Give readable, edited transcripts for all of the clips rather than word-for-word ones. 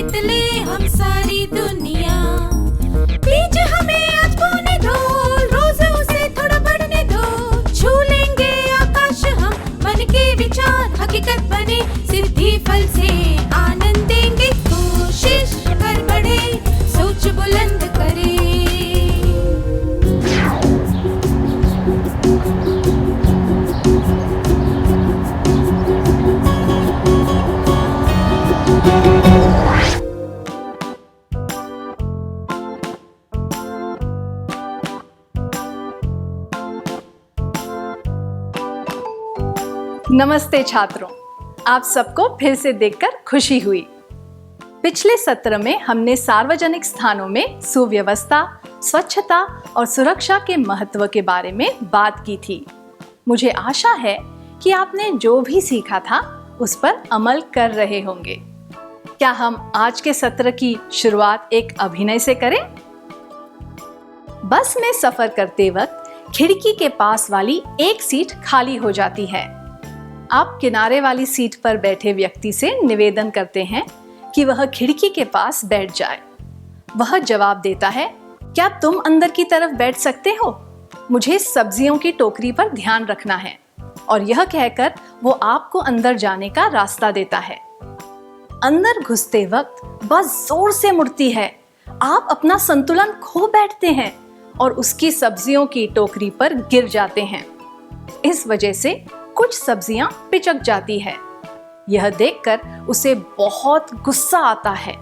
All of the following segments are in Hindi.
जीत ले हम सारी दुनिया। बीच हमें आज बोने दो, रोज उसे थोड़ा बढ़ने दो। छू लेंगे आकाश हम, मन के विचार हकीकत बने। सिद्धि फल से आनंद देंगे, कोशिश कर बढ़े, सोच बुलंद करे। नमस्ते छात्रों, आप सबको फिर से देखकर खुशी हुई। पिछले सत्र में हमने सार्वजनिक स्थानों में सुव्यवस्था, स्वच्छता और सुरक्षा के महत्व के बारे में बात की थी। मुझे आशा है कि आपने जो भी सीखा था उस पर अमल कर रहे होंगे। क्या हम आज के सत्र की शुरुआत एक अभिनय से करें? बस में सफर करते वक्त खिड़की के पास वाली एक सीट खाली हो जाती है। आप किनारे वाली सीट पर बैठे व्यक्ति से निवेदन करते हैं कि वह खिड़की के पास बैठ जाए। वह जवाब देता है, क्या तुम अंदर की तरफ बैठ सकते हो? मुझे सब्जियों की टोकरी पर ध्यान रखना है। और यह कहकर वो आपको अंदर जाने का रास्ता देता है। अंदर घुसते वक्त बस जोर से मुड़ती है। आप अपना संतुलन खो बैठते हैं और उसकी सब्जियों की टोकरी पर गिर जाते हैं। इस वजह से कुछ सब्जियां पिचक जाती है। यह देखकर उसे बहुत गुस्सा आता है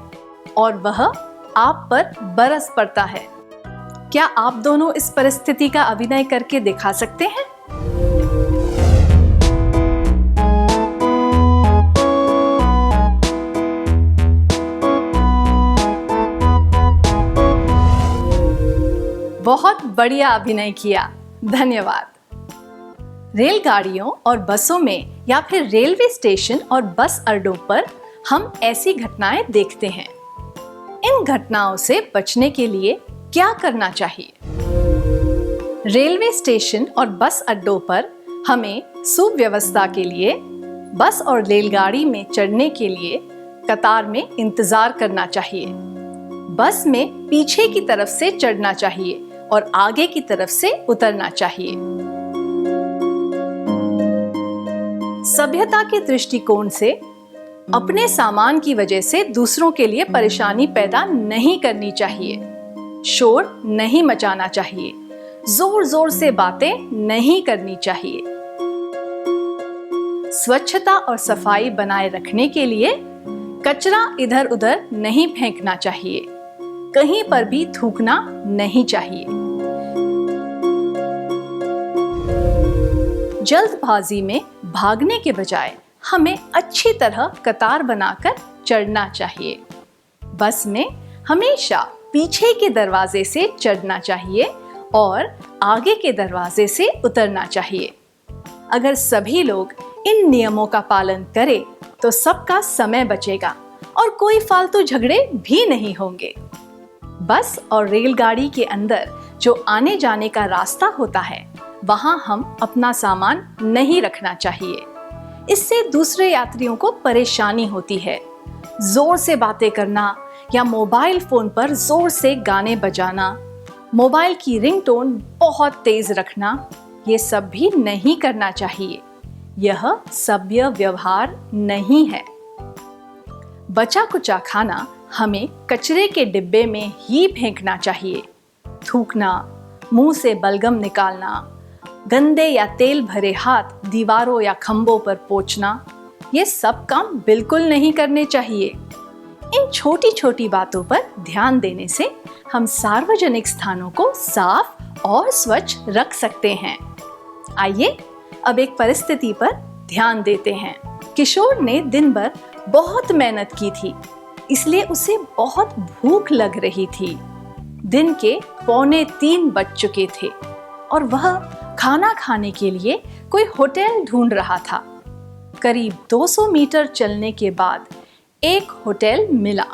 और वह आप पर बरस पड़ता है। क्या आप दोनों इस परिस्थिति का अभिनय करके दिखा सकते हैं? बहुत बढ़िया अभिनय किया, धन्यवाद। रेलगाड़ियों और बसों में या फिर रेलवे स्टेशन और बस अड्डों पर हम ऐसी घटनाएं देखते हैं। इन घटनाओं से बचने के लिए क्या करना चाहिए? रेलवे स्टेशन और बस अड्डों पर हमें सुव्यवस्था के लिए बस और रेलगाड़ी में चढ़ने के लिए कतार में इंतजार करना चाहिए। बस में पीछे की तरफ से चढ़ना चाहिए और आगे की तरफ से उतरना चाहिए। सभ्यता के दृष्टिकोण से अपने सामान की वजह से दूसरों के लिए परेशानी पैदा नहीं करनी चाहिए। शोर नहीं मचाना चाहिए। जोर जोर से बातें नहीं करनी चाहिए। स्वच्छता और सफाई बनाए रखने के लिए कचरा इधर उधर नहीं फेंकना चाहिए। कहीं पर भी थूकना नहीं चाहिए। जल्दबाजी में भागने के बजाय हमें अच्छी तरह कतार बनाकर चढ़ना चाहिए। बस में हमेशा पीछे के दरवाजे से चढ़ना चाहिए और आगे के दरवाजे से उतरना चाहिए। अगर सभी लोग इन नियमों का पालन करें तो सबका समय बचेगा और कोई फालतू झगड़े भी नहीं होंगे। बस और रेलगाड़ी के अंदर जो आने जाने का रास्ता होता है, वहां हम अपना सामान नहीं रखना चाहिए। इससे दूसरे यात्रियों को परेशानी होती है। जोर से बातें करना या मोबाइल फोन पर जोर से गाने बजाना, मोबाइल की रिंगटोन बहुत तेज रखना, ये सब भी नहीं करना चाहिए। यह सभ्य व्यवहार नहीं है। बचा कुचा खाना हमें कचरे के डिब्बे में ही फेंकना चाहिए। थूकना, मुंह से बलगम निकालना, गंदे या तेल भरे हाथ दीवारों या खंभों पर पोंछना, ये सब काम बिल्कुल नहीं करने चाहिए। इन छोटी छोटी बातों पर ध्यान देने से हम सार्वजनिक स्थानों को साफ और स्वच्छ रख सकते हैं। आइए अब एक परिस्थिति पर ध्यान देते हैं। किशोर ने दिन भर बहुत मेहनत की थी, इसलिए उसे बहुत भूख लग रही थी। दिन के 2:45 बज चुके थे और वह खाना खाने के लिए कोई होटल ढूंढ रहा था। करीब 200 मीटर चलने के बाद एक होटल मिला।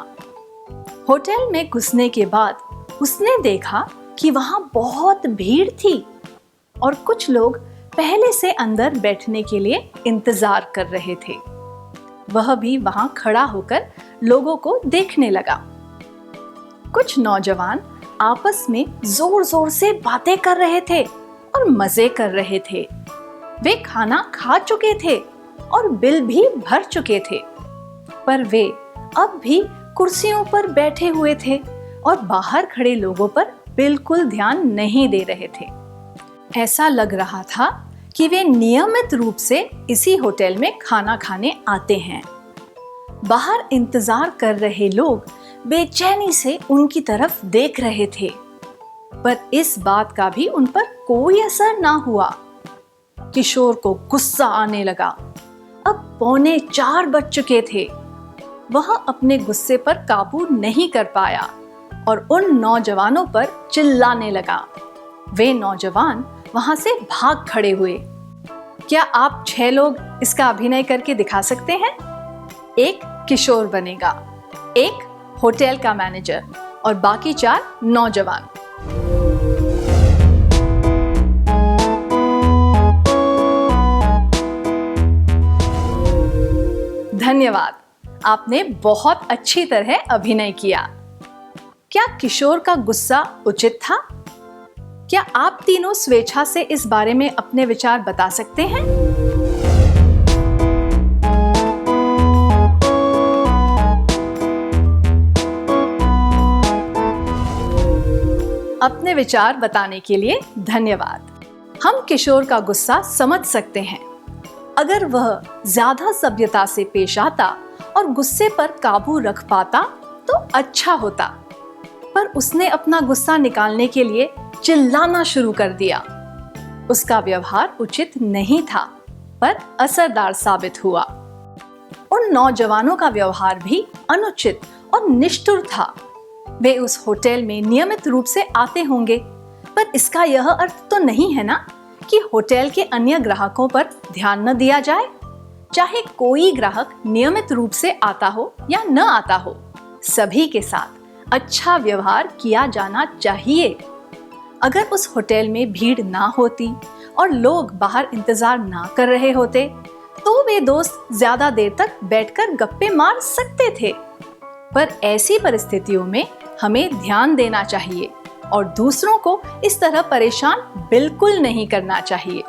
होटल में घुसने के बाद उसने देखा कि वहां बहुत भीड़ थी और कुछ लोग पहले से अंदर बैठने के लिए इंतजार कर रहे थे। वह भी वहां खड़ा होकर लोगों को देखने लगा। कुछ नौजवान आपस में जोर जोर से बातें कर रहे थे और मजे कर रहे थे। वे खाना खा चुके थे और बिल भी भर चुके थे, पर वे अब भी कुर्सियों पर बैठे हुए थे और बाहर खड़े लोगों पर बिल्कुल ध्यान नहीं दे रहे थे। ऐसा लग रहा था कि वे नियमित रूप से इसी होटल में खाना खाने आते हैं। बाहर इंतजार कर रहे लोग बेचैनी से उनकी तरफ देख रहे थे, पर इस बात का भी उन पर कोई असर ना हुआ। किशोर को गुस्सा आने लगा। अब 3:45 बज चुके थे। वह अपने गुस्से पर काबू नहीं कर पाया और उन नौजवानों पर चिल्लाने लगा। वे नौजवान वहां से भाग खड़े हुए। क्या आप 6 लोग इसका अभिनय करके दिखा सकते हैं? एक किशोर बनेगा, एक होटल का मैनेजर और बाकी 4 नौजवान। धन्यवाद, आपने बहुत अच्छी तरह अभिनय किया। क्या किशोर का गुस्सा उचित था? क्या आप तीनों स्वेच्छा से इस बारे में अपने विचार बता सकते हैं? अपने विचार बताने के लिए धन्यवाद। हम किशोर का गुस्सा समझ सकते हैं। अगर वह ज्यादा सभ्यता से पेश आता और गुस्से पर काबू रख पाता तो अच्छा होता, पर उसने अपना गुस्सा निकालने के लिए चिल्लाना शुरू कर दिया। उसका व्यवहार उचित नहीं था, पर असरदार साबित हुआ। उन नौजवानों का व्यवहार भी अनुचित और निष्ठुर था। वे उस होटल में नियमित रूप से आते होंगे, पर इसका यह अर्थ तो नहीं है ना कि होटल के अन्य ग्राहकों पर ध्यान न दिया जाए। चाहे कोई ग्राहक नियमित रूप से आता हो या न आता हो, सभी के साथ अच्छा व्यवहार किया जाना चाहिए। अगर उस होटल में भीड़ ना होती और लोग बाहर इंतजार ना कर रहे होते, तो वे दोस्त ज्यादा देर तक बैठकर गप्पे मार सकते थे। पर ऐसी परिस्थितियों में हमें ध्यान देना चाहिए और दूसरों को इस तरह परेशान बिल्कुल नहीं करना चाहिए।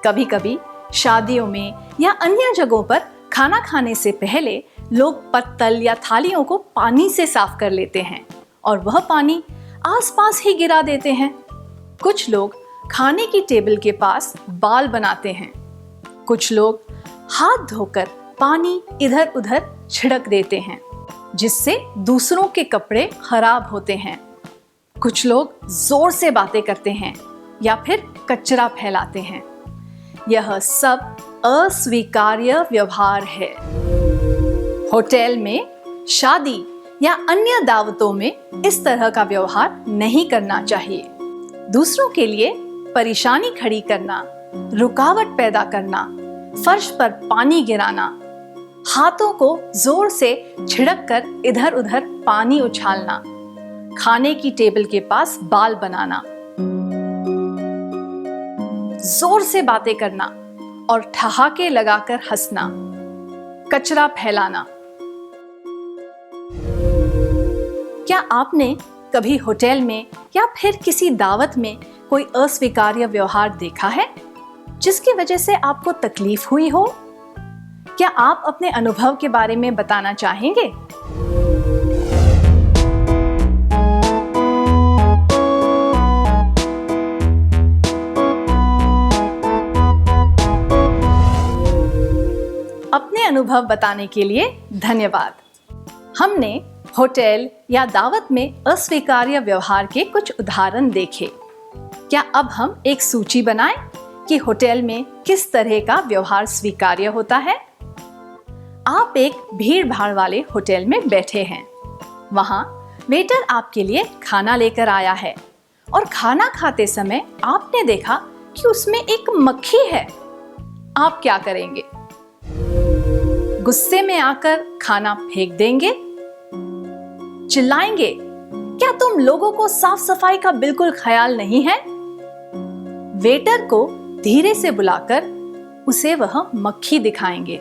कभी-कभी शादियों में या अन्य जगहों पर खाना खाने से पहले लोग पत्तल या थालियों को पानी से साफ कर लेते हैं और वह पानी आसपास ही गिरा देते हैं। कुछ लोग खाने की टेबल के पास बाल बनाते हैं। कुछ लोग हाथ धोकर पानी इधर उधर छिड़क देते हैं, जिससे दूसरों के कपड़े खराब होते हैं। कुछ लोग जोर से बातें करते हैं या फिर कचरा फैलाते हैं। यह सब अस्वीकार्य व्यवहार है। होटल में, शादी या अन्य दावतों में इस तरह का व्यवहार नहीं करना चाहिए। दूसरों के लिए परेशानी खड़ी करना, रुकावट पैदा करना, फर्श पर पानी गिराना, हाथों को जोर से छिड़क कर इधर उधर पानी उछालना, खाने की टेबल के पास बाल बनाना, जोर से बातें करना और ठहाके लगाकर हंसना, कचरा फैलाना। क्या आपने कभी होटल में या फिर किसी दावत में कोई अस्वीकार्य व्यवहार देखा है जिसकी वजह से आपको तकलीफ हुई हो? क्या आप अपने अनुभव के बारे में बताना चाहेंगे? अपने अनुभव बताने के लिए धन्यवाद। हमने होटल या दावत में अस्वीकार्य व्यवहार के कुछ उदाहरण देखे। क्या अब हम एक सूची बनाएं कि होटल में किस तरह का व्यवहार स्वीकार्य होता है? आप एक भीड़-भाड़ वाले होटल में बैठे हैं। वहां वेटर आपके लिए खाना लेकर आया है और खाना खाते समय आपने देखा कि उसमें एक मक्खी है। आप क्या करेंगे? गुस्से में आकर खाना फेंक देंगे? चिल्लाएंगे, क्या तुम लोगों को साफ सफाई का बिल्कुल ख्याल नहीं है? वेटर को धीरे से बुलाकर उसे वह मक्खी दिखाएंगे।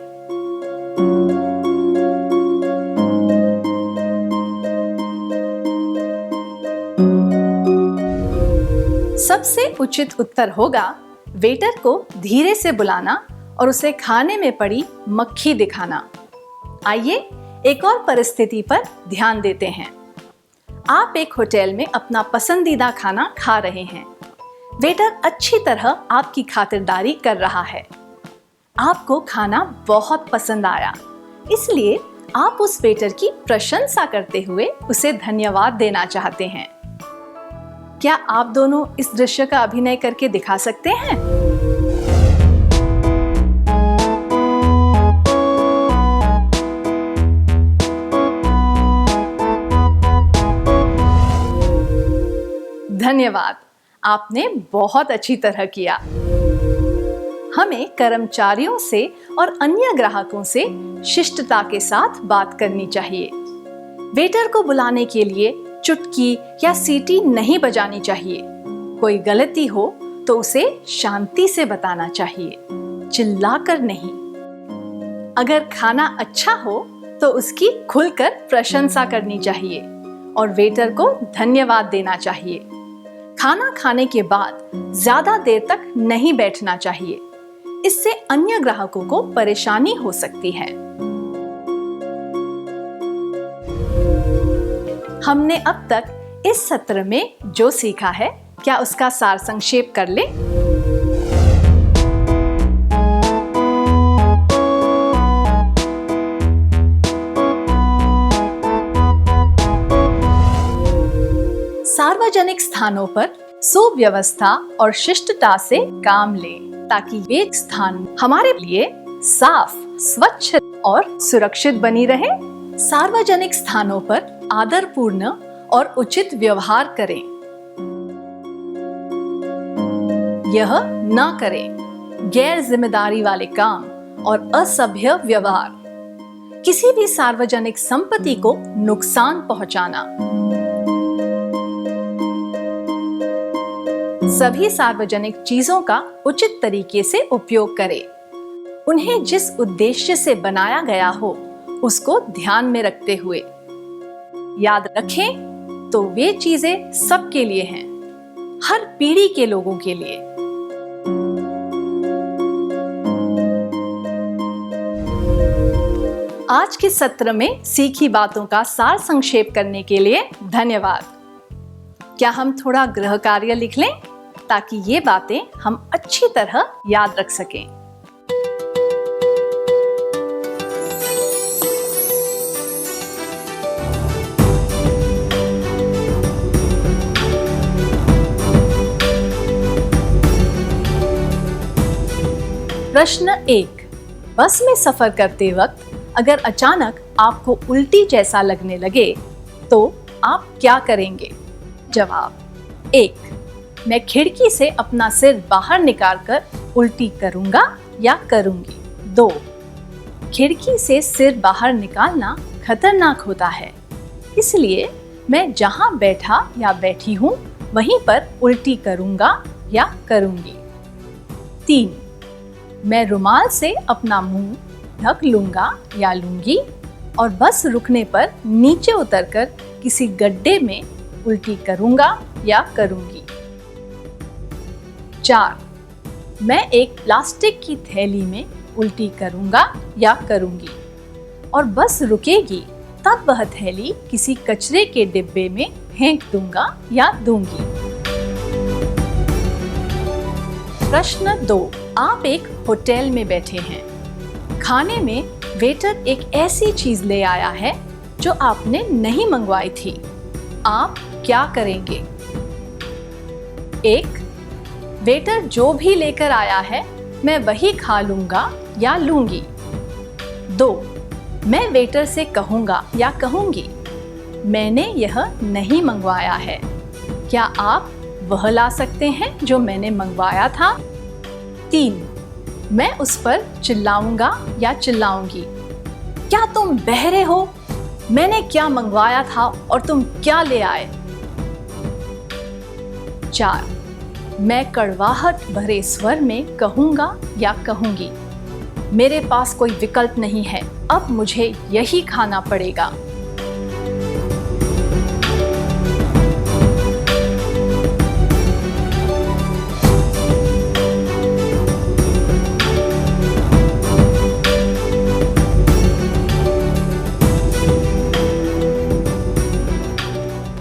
सबसे उचित उत्तर होगा वेटर को धीरे से बुलाना और उसे खाने में पड़ी मक्खी दिखाना। आइए एक और परिस्थिति पर ध्यान देते हैं। आप एक होटल में अपना पसंदीदा खाना खा रहे हैं। वेटर अच्छी तरह आपकी खातिरदारी कर रहा है। आपको खाना बहुत पसंद आया, इसलिए आप उस वेटर की प्रशंसा करते हुए उसे धन्यवाद देना चाहते हैं। क्या आप दोनों इस दृश्य का अभिनय करके दिखा सकते हैं? धन्यवाद, आपने बहुत अच्छी तरह किया। हमें कर्मचारियों से और अन्य ग्राहकों से शिष्टता के साथ बात करनी चाहिए। वेटर को बुलाने के लिए चुटकी या सीटी नहीं बजानी चाहिए। कोई गलती हो तो उसे शांति से बताना चाहिए, चिल्लाकर नहीं। अगर खाना अच्छा हो तो उसकी खुलकर प्रशंसा करनी चाहिए और वेटर को धन्यवाद देना चाहिए। खाना खाने के बाद ज्यादा देर तक नहीं बैठना चाहिए, इससे अन्य ग्राहकों को परेशानी हो सकती है। हमने अब तक इस सत्र में जो सीखा है, क्या उसका सार संक्षेप कर ले? सार्वजनिक स्थानों पर सुव्यवस्था और शिष्टता से काम लें, ताकि वे स्थान हमारे लिए साफ, स्वच्छ और सुरक्षित बनी रहे। सार्वजनिक स्थानों पर आदरपूर्ण और उचित व्यवहार करें। यह न करें गैर जिम्मेदारी वाले काम और असभ्य व्यवहार, किसी भी सार्वजनिक संपत्ति को नुकसान पहुंचाना। सभी सार्वजनिक चीजों का उचित तरीके से उपयोग करें। उन्हें जिस उद्देश्य से बनाया गया हो उसको ध्यान में रखते हुए। याद रखें तो वे चीजें सबके लिए हैं, हर पीढ़ी के लोगों के लिए। आज के सत्र में सीखी बातों का सार संक्षेप करने के लिए धन्यवाद। क्या हम थोड़ा गृह कार्य लिख लें ताकि ये बातें हम अच्छी तरह याद रख सकें। प्रश्न 1। बस में सफर करते वक्त अगर अचानक आपको उल्टी जैसा लगने लगे तो आप क्या करेंगे? जवाब 1। मैं खिड़की से अपना सिर बाहर निकालकर उल्टी करूंगा या करूंगी। 2। खिड़की से सिर बाहर निकालना खतरनाक होता है, इसलिए मैं जहां बैठा या बैठी हूं वहीं पर उल्टी करूंगा या करूंगी। 3। मैं रुमाल से अपना मुंह ढक लूंगा या लूंगी और बस रुकने पर नीचे उतरकर किसी गड्ढे में उल्टी करूंगा या करूंगी। 4। मैं एक प्लास्टिक की थैली में उल्टी करूंगा या करूंगी और बस रुकेगी तब वह थैली किसी कचरे के डिब्बे में फेंक दूंगा या दूंगी। प्रश्न 2। आप एक होटल में बैठे हैं। खाने में वेटर एक ऐसी चीज ले आया है जो आपने नहीं मंगवाई थी। आप क्या करेंगे? 1। वेटर जो भी लेकर आया है मैं वही खा लूंगा या लूंगी। 2। मैं वेटर से कहूंगा या कहूंगी, मैंने यह नहीं मंगवाया है, क्या आप वह ला सकते हैं जो मैंने मंगवाया था? 3। मैं उस पर चिल्लाऊंगा या चिल्लाऊंगी, क्या तुम बहरे हो? मैंने क्या मंगवाया था और तुम क्या ले आए? 4। मैं कड़वाहट भरे स्वर में कहूंगा या कहूंगी, मेरे पास कोई विकल्प नहीं है, अब मुझे यही खाना पड़ेगा।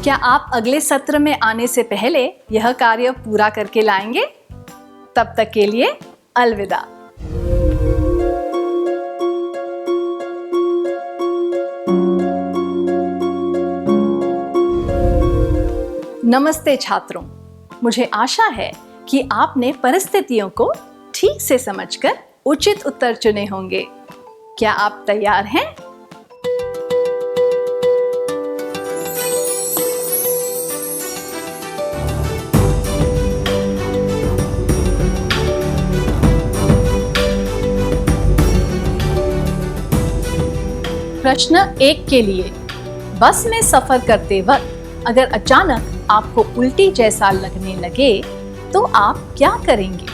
क्या आप अगले सत्र में आने से पहले यह कार्य पूरा करके लाएंगे? तब तक के लिए अलविदा। नमस्ते छात्रों, मुझे आशा है कि आपने परिस्थितियों को ठीक से समझकर उचित उत्तर चुने होंगे। क्या आप तैयार हैं? प्रश्न 1 के लिए, बस में सफर करते वक्त अगर अचानक आपको उल्टी जैसा लगने लगे तो आप क्या करेंगे?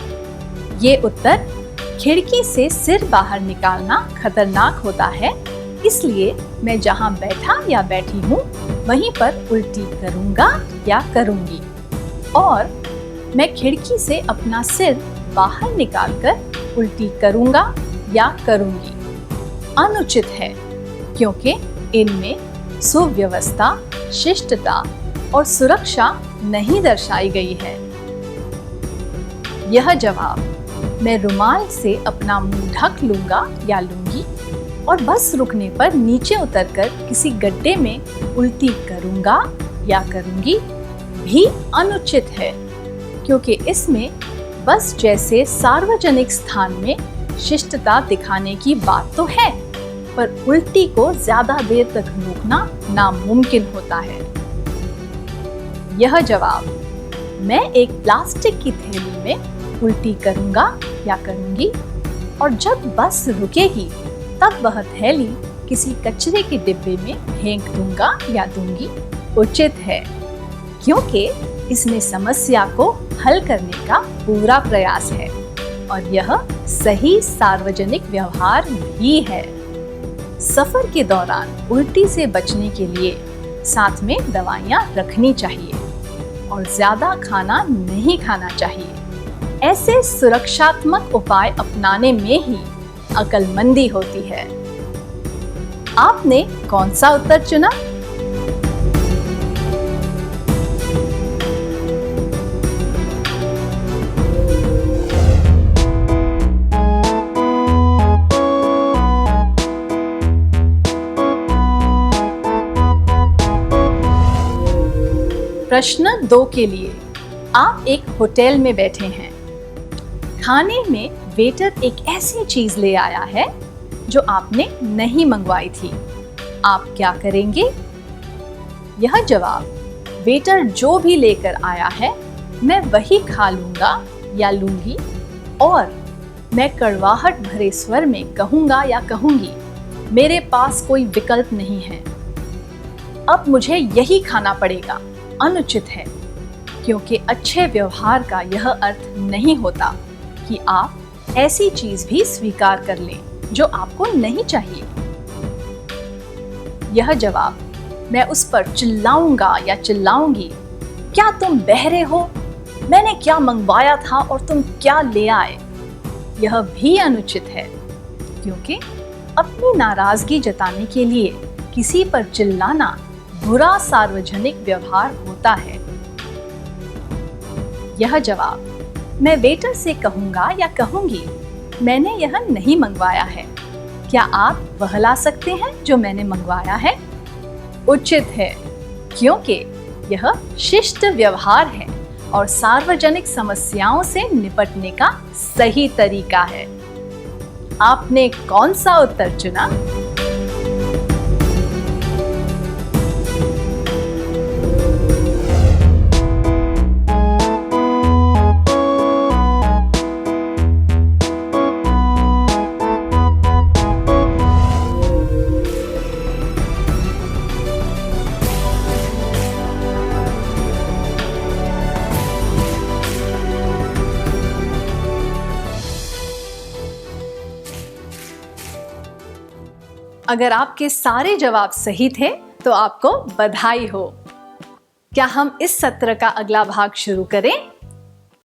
ये उत्तर खिड़की से सिर बाहर निकालना खतरनाक होता है, इसलिए मैं जहां बैठा या बैठी हूँ वहीं पर उल्टी करूँगा या करूँगी, और मैं खिड़की से अपना सिर बाहर निकालकर उल्टी करूँगा या करूँगी। अनुचित है, क्योंकि इनमें सुव्यवस्था, शिष्टता और सुरक्षा नहीं दर्शाई गई है। यह जवाब मैं रुमाल से अपना मुंह ढक लूंगा या लूंगी और बस रुकने पर नीचे उतरकर किसी गड्ढे में उल्टी करूंगा या करूंगी भी अनुचित है, क्योंकि इसमें बस जैसे सार्वजनिक स्थान में शिष्टता दिखाने की बात तो है, पर उल्टी को ज्यादा देर तक रोकना नामुमकिन होता है। यह जवाब मैं एक प्लास्टिक की थैली में उल्टी करूंगा या करूंगी और जब बस रुकेगी तब वह थैली किसी कचरे के डिब्बे में फेंक दूंगा या दूंगी उचित है, क्योंकि इसमें समस्या को हल करने का पूरा प्रयास है और यह सही सार्वजनिक व्यवहार भी है। सफर के दौरान उल्टी से बचने के लिए साथ में दवाइयाँ रखनी चाहिए और ज्यादा खाना नहीं खाना चाहिए। ऐसे सुरक्षात्मक उपाय अपनाने में ही अक्लमंदी होती है। आपने कौन सा उत्तर चुना? प्रश्न 2 के लिए, आप एक होटल में बैठे हैं। खाने में वेटर एक ऐसी चीज ले आया है जो आपने नहीं मंगवाई थी। आप क्या करेंगे? यह जवाब वेटर जो भी लेकर आया है मैं वही खा लूंगा या लूंगी, और मैं कड़वाहट भरे स्वर में कहूंगा या कहूंगी, मेरे पास कोई विकल्प नहीं है, अब मुझे यही खाना पड़ेगा। अनुचित है, क्योंकि अच्छे व्यवहार का यह अर्थ नहीं होता कि आप ऐसी चीज भी स्वीकार कर लें जो आपको नहीं चाहिए। यह जवाब मैं उस पर चिल्लाऊंगा या चिल्लाऊंगी, क्या तुम बहरे हो? मैंने क्या मंगवाया था और तुम क्या ले आए? यह भी अनुचित है, क्योंकि अपनी नाराजगी जताने के लिए किसी पर चिल्लाना बुरा सार्वजनिक व्यवहार होता है। यह जवाब मैं वेटर से कहूंगा या कहूंगी, मैंने यह नहीं मंगवाया है, क्या आप वह ला सकते हैं जो मैंने मंगवाया है? उचित है, क्योंकि यह शिष्ट व्यवहार है और सार्वजनिक समस्याओं से निपटने का सही तरीका है। आपने कौन सा उत्तर चुना? अगर आपके सारे जवाब सही थे तो आपको बधाई हो। क्या हम इस सत्र का अगला भाग शुरू करें?